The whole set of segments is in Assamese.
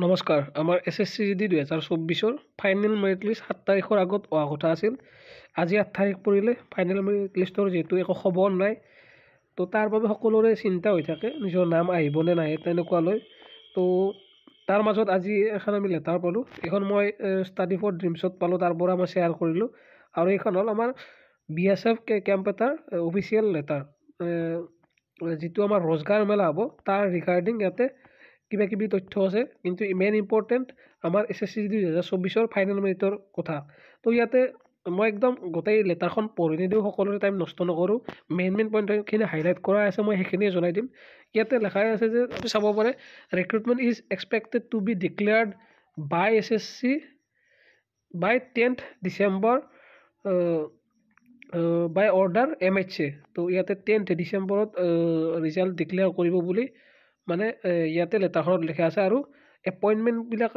নমস্কাৰ। আমাৰ SSC GD 2024 final merit list 7 তাৰিখৰ আগত হোৱা কথা আছিল। আজি 8 তাৰিখ পৰিলে, ফাইনেল মেৰিট লিষ্টৰ যিহেতু একো খবৰ নাই, তো তাৰ বাবে সকলোৰে চিন্তা হৈ থাকে নিজৰ নাম আহিবনে নাহে তেনেকুৱালৈ। তো তাৰ মাজত আজি এখন আমি লেটাৰ পালোঁ। এইখন মই ষ্টাডি ফৰ ড্ৰিমছত পালোঁ, তাৰ পৰা মই শ্বেয়াৰ কৰিলোঁ। আৰু এইখন হ'ল আমাৰ BSF কেম্প এটাৰ অফিচিয়েল লেটাৰ, যিটো আমাৰ ৰোজগাৰ মেলা হ'ব তাৰ ৰিগাৰ্ডিং ইয়াতে কিবা কিবি তথ্য আছে, কিন্তু মেইন ইম্পৰ্টেণ্ট আমাৰ SSC GD 2024 ফাইনেল মেৰিটৰ কথা। তো ইয়াতে মই একদম গোটেই লেটাৰখন পঢ়ি নিদিওঁ, সকলোৰে টাইম নষ্ট নকৰোঁ। মেইন পইণ্টখিনি হাইলাইট কৰা আছে, মই সেইখিনিয়ে জনাই দিম। ইয়াতে লেখাই আছে যে আপুনি চাব পাৰে, recruitment is expected to be declared by SSC by 10th December by order MHA। তো ইয়াতে 10th ডিচেম্বৰত ৰিজাল্ট ডিক্লেয়াৰ কৰিব বুলি মানে ইয়াতে লেটাৰখনত লিখা আছে। আৰু এপইণ্টমেণ্টবিলাক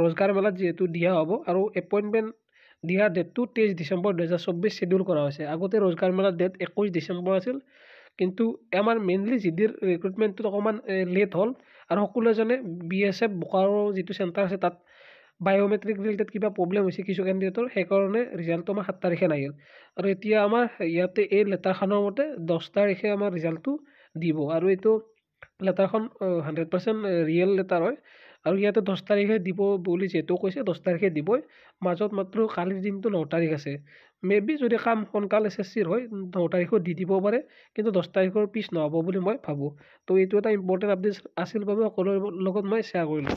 ৰোজগাৰ মেলাত যিহেতু দিয়া হ'ব, আৰু এপইণ্টমেণ্ট দিয়াৰ ডেটটো 23 ডিচেম্বৰ 2024 শ্বেডিউল কৰা হৈছে। আগতে ৰোজগাৰ মেলাৰ ডেট 21 ডিচেম্বৰ আছিল, কিন্তু আমাৰ মেইনলি GDৰ ৰিক্ৰুটমেণ্টটোত অকণমান লেট হ'ল। আৰু সকলোৱে জানে BSF বোকাৰো যিটো চেণ্টাৰ আছে তাত বায়'মেট্ৰিক ৰিলেটেড কিবা প্ৰব্লেম হৈছে কিছু কেণ্ডিডেটৰ, সেইকাৰণে ৰিজাল্টটো আমাৰ 7 তাৰিখে নাহিল। আৰু এতিয়া আমাৰ ইয়াতে এই লেটাৰখনৰ মতে 10 তাৰিখে আমাৰ ৰিজাল্টটো দিব। আৰু এইটো লেটাৰখন 100% ৰিয়েল লেটাৰ হয়। আৰু ইয়াতে 10 তাৰিখে দিব বুলি যিহেতু কৈছে, 10 তাৰিখে দিবই। মাজত মাত্ৰ কালিৰ দিনটো 9 তাৰিখ আছে। মেবি যদি কাম সোনকাল SSCৰ হয় 9 তাৰিখো দি দিব পাৰে, কিন্তু 10 তাৰিখৰ পিছ নহ'ব বুলি মই ভাবোঁ। তো এইটো এটা ইম্পৰ্টেণ্ট আপডেট আছিল বাবে সকলোৰে লগত মই শ্বেয়াৰ কৰিলোঁ।